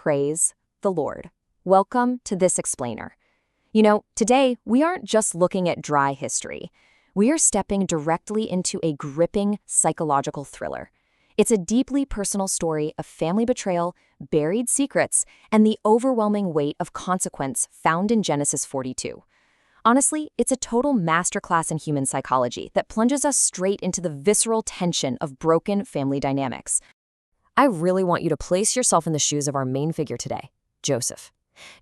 Praise the Lord. Welcome to this explainer. Today we aren't just looking at dry history. We are stepping directly into a gripping psychological thriller. It's a deeply personal story of family betrayal, buried secrets, and the overwhelming weight of consequence found in Genesis 42. Honestly, it's a total masterclass in human psychology that plunges us straight into the visceral tension of broken family dynamics. I really want you to place yourself in the shoes of our main figure today, Joseph.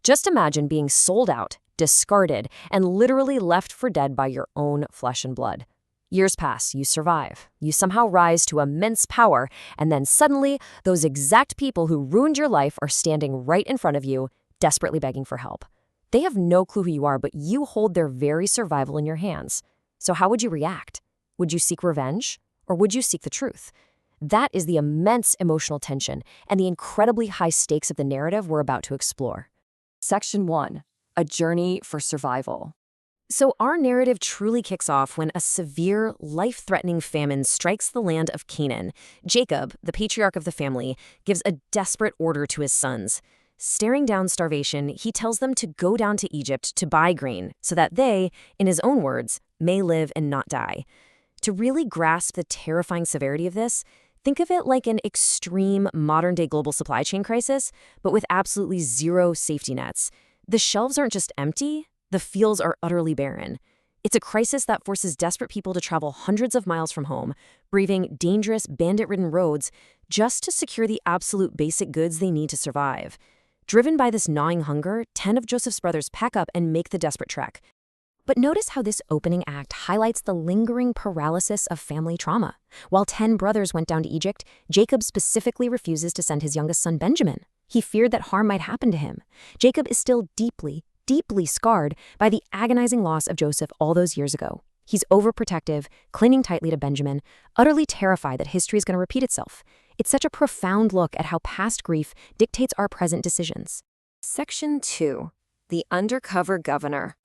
Just imagine being sold out, discarded, and literally left for dead by your own flesh and blood. Years pass, you survive, you somehow rise to immense power, and then suddenly, those exact people who ruined your life are standing right in front of you, desperately begging for help. They have no clue who you are, but you hold their very survival in your hands. So how would you react? Would you seek revenge, or would you seek the truth? That is the immense emotional tension and the incredibly high stakes of the narrative we're about to explore. Section 1. A Journey for Survival. So our narrative truly kicks off when a severe, life-threatening famine strikes the land of Canaan. Jacob, the patriarch of the family, gives a desperate order to his sons. Staring down starvation, he tells them to go down to Egypt to buy grain so that they, in his own words, may live and not die. To really grasp the terrifying severity of this, think of it like an extreme modern-day global supply chain crisis, but with absolutely zero safety nets. The shelves aren't just empty, the fields are utterly barren. It's a crisis that forces desperate people to travel hundreds of miles from home, braving dangerous, bandit-ridden roads just to secure the absolute basic goods they need to survive. Driven by this gnawing hunger, 10 of Joseph's brothers pack up and make the desperate trek. But notice how this opening act highlights the lingering paralysis of family trauma. While 10 brothers went down to Egypt, Jacob specifically refuses to send his youngest son Benjamin. He feared that harm might happen to him. Jacob is still deeply, deeply scarred by the agonizing loss of Joseph all those years ago. He's overprotective, clinging tightly to Benjamin, utterly terrified that history is going to repeat itself. It's such a profound look at how past grief dictates our present decisions. Section 2. The Undercover Governor.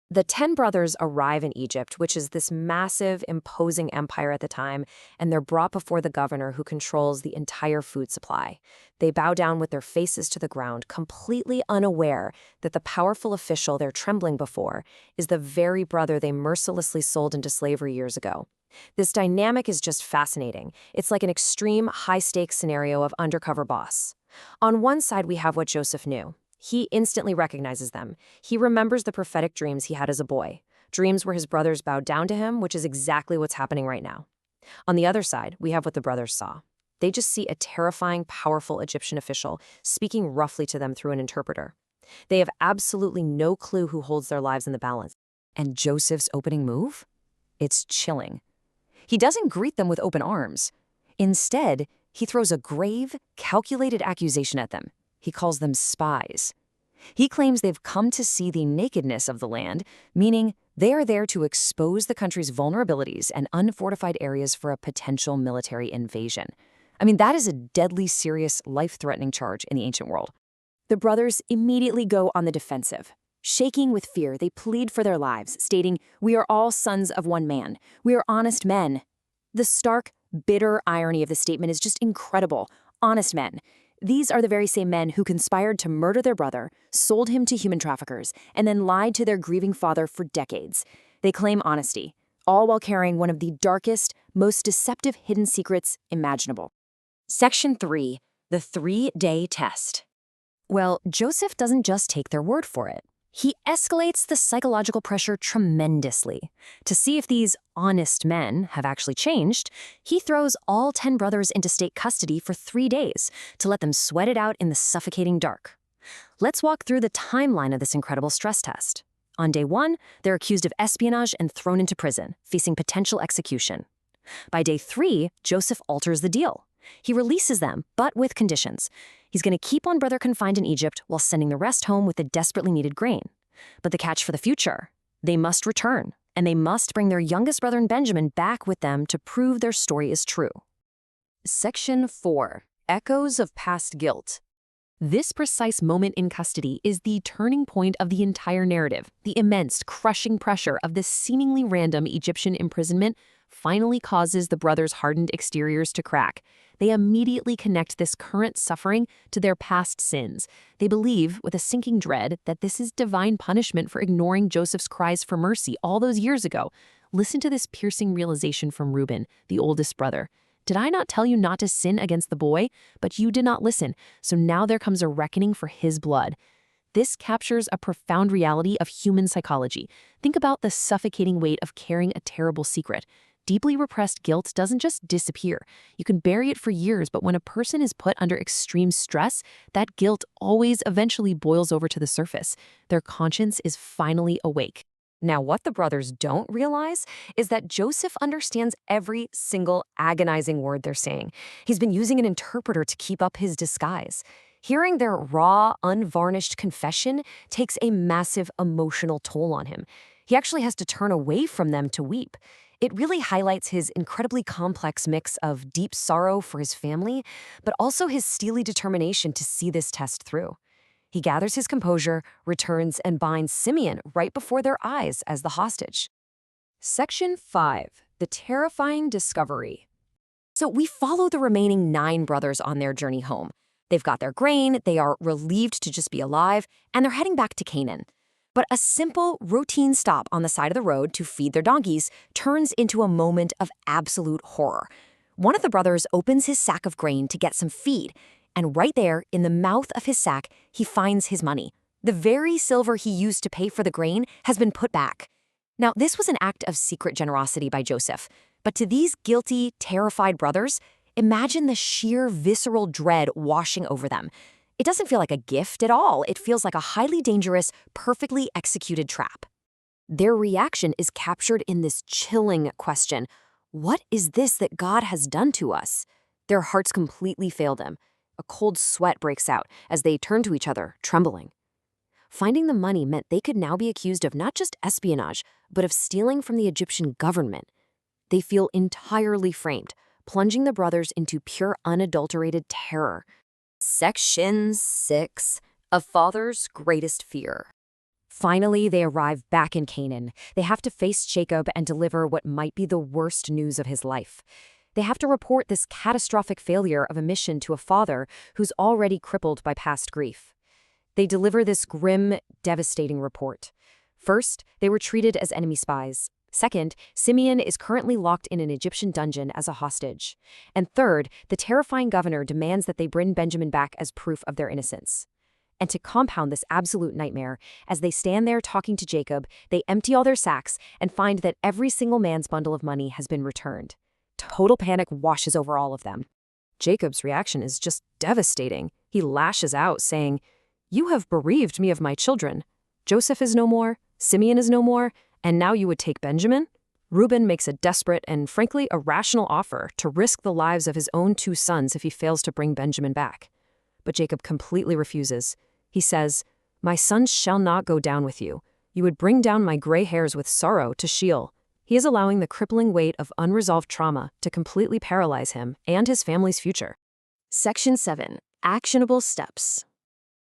The 10 brothers arrive in Egypt, which is this massive, imposing empire at the time, and they're brought before the governor who controls the entire food supply. They bow down with their faces to the ground, completely unaware that the powerful official they're trembling before is the very brother they mercilessly sold into slavery years ago. This dynamic is just fascinating. It's like an extreme, high-stakes scenario of undercover boss. On one side, we have what Joseph knew. He instantly recognizes them. He remembers the prophetic dreams he had as a boy, dreams where his brothers bowed down to him, which is exactly what's happening right now. On the other side, we have what the brothers saw. They just see a terrifying, powerful Egyptian official speaking roughly to them through an interpreter. They have absolutely no clue who holds their lives in the balance. And Joseph's opening move? It's chilling. He doesn't greet them with open arms. Instead, he throws a grave, calculated accusation at them. He calls them spies. He claims they've come to see the nakedness of the land, meaning they are there to expose the country's vulnerabilities and unfortified areas for a potential military invasion. That is a deadly serious, life-threatening charge in the ancient world. The brothers immediately go on the defensive. Shaking with fear, they plead for their lives, stating, "We are all sons of one man. We are honest men." The stark, bitter irony of the statement is just incredible. Honest men. These are the very same men who conspired to murder their brother, sold him to human traffickers, and then lied to their grieving father for decades. They claim honesty, all while carrying one of the darkest, most deceptive hidden secrets imaginable. Section 3. The 3-day test. Well, Joseph doesn't just take their word for it. He escalates the psychological pressure tremendously. To see if these honest men have actually changed, he throws all 10 brothers into state custody for 3 days to let them sweat it out in the suffocating dark. Let's walk through the timeline of this incredible stress test. On day 1, they're accused of espionage and thrown into prison, facing potential execution. By day 3, Joseph alters the deal. He releases them, but with conditions. He's going to keep one brother confined in Egypt while sending the rest home with the desperately needed grain. But the catch for the future, they must return, and they must bring their youngest brother Benjamin back with them to prove their story is true. Section 4. Echoes of Past Guilt. This precise moment in custody is the turning point of the entire narrative. The immense, crushing pressure of this seemingly random Egyptian imprisonment finally causes the brothers' hardened exteriors to crack. They immediately connect this current suffering to their past sins. They believe, with a sinking dread, that this is divine punishment for ignoring Joseph's cries for mercy all those years ago. Listen to this piercing realization from Reuben, the oldest brother. Did I not tell you not to sin against the boy? But you did not listen, so now there comes a reckoning for his blood. This captures a profound reality of human psychology. Think about the suffocating weight of carrying a terrible secret. Deeply repressed guilt doesn't just disappear. You can bury it for years, but when a person is put under extreme stress, that guilt always eventually boils over to the surface. Their conscience is finally awake. Now, what the brothers don't realize is that Joseph understands every single agonizing word they're saying. He's been using an interpreter to keep up his disguise. Hearing their raw, unvarnished confession takes a massive emotional toll on him. He actually has to turn away from them to weep. It really highlights his incredibly complex mix of deep sorrow for his family, but also his steely determination to see this test through. He gathers his composure, returns, and binds Simeon right before their eyes as the hostage. Section 5. The Terrifying Discovery. So we follow the remaining 9 brothers on their journey home. They've got their grain, they are relieved to just be alive, and they're heading back to Canaan. But a simple, routine stop on the side of the road to feed their donkeys turns into a moment of absolute horror. One of the brothers opens his sack of grain to get some feed, and right there, in the mouth of his sack, he finds his money. The very silver he used to pay for the grain has been put back. Now, this was an act of secret generosity by Joseph, but to these guilty, terrified brothers, imagine the sheer visceral dread washing over them. It doesn't feel like a gift at all. It feels like a highly dangerous, perfectly executed trap. Their reaction is captured in this chilling question: what is this that God has done to us? Their hearts completely fail them. A cold sweat breaks out as they turn to each other, trembling. Finding the money meant they could now be accused of not just espionage, but of stealing from the Egyptian government. They feel entirely framed, plunging the brothers into pure, unadulterated terror. Section 6. A father's greatest fear. Finally, they arrive back in Canaan. They have to face Jacob and deliver what might be the worst news of his life. They have to report this catastrophic failure of a mission to a father who's already crippled by past grief. They deliver this grim, devastating report. First, they were treated as enemy spies. Second, Simeon is currently locked in an Egyptian dungeon as a hostage. And third, the terrifying governor demands that they bring Benjamin back as proof of their innocence. And to compound this absolute nightmare, as they stand there talking to Jacob, they empty all their sacks and find that every single man's bundle of money has been returned. Total panic washes over all of them. Jacob's reaction is just devastating. He lashes out, saying, "You have bereaved me of my children. Joseph is no more, Simeon is no more, and now you would take Benjamin?" Reuben makes a desperate and frankly irrational offer to risk the lives of his own 2 sons if he fails to bring Benjamin back. But Jacob completely refuses. He says, "My sons shall not go down with you. You would bring down my gray hairs with sorrow to Sheol." He is allowing the crippling weight of unresolved trauma to completely paralyze him and his family's future. Section 7. Actionable steps.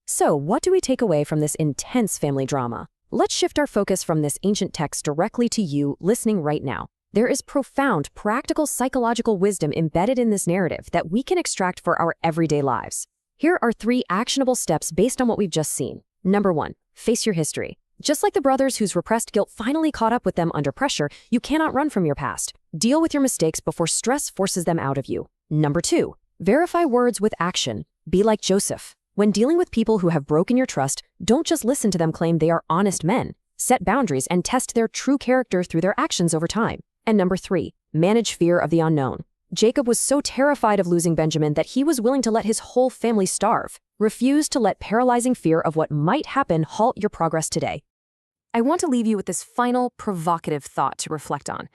So, what do we take away from this intense family drama? Let's shift our focus from this ancient text directly to you listening right now. There is profound, practical psychological wisdom embedded in this narrative that we can extract for our everyday lives. Here are 3 actionable steps based on what we've just seen. Number 1, face your history. Just like the brothers whose repressed guilt finally caught up with them under pressure, you cannot run from your past. Deal with your mistakes before stress forces them out of you. Number 2, verify words with action. Be like Joseph. When dealing with people who have broken your trust, don't just listen to them claim they are honest men. Set boundaries and test their true character through their actions over time. And number 3, manage fear of the unknown. Jacob was so terrified of losing Benjamin that he was willing to let his whole family starve. Refuse to let paralyzing fear of what might happen halt your progress today. I want to leave you with this final provocative thought to reflect on.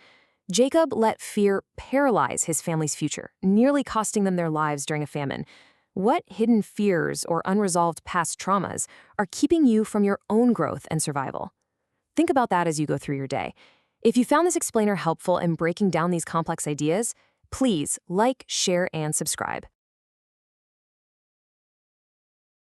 Jacob let fear paralyze his family's future, nearly costing them their lives during a famine. What hidden fears or unresolved past traumas are keeping you from your own growth and survival? Think about that as you go through your day. If you found this explainer helpful in breaking down these complex ideas, please like, share, and subscribe.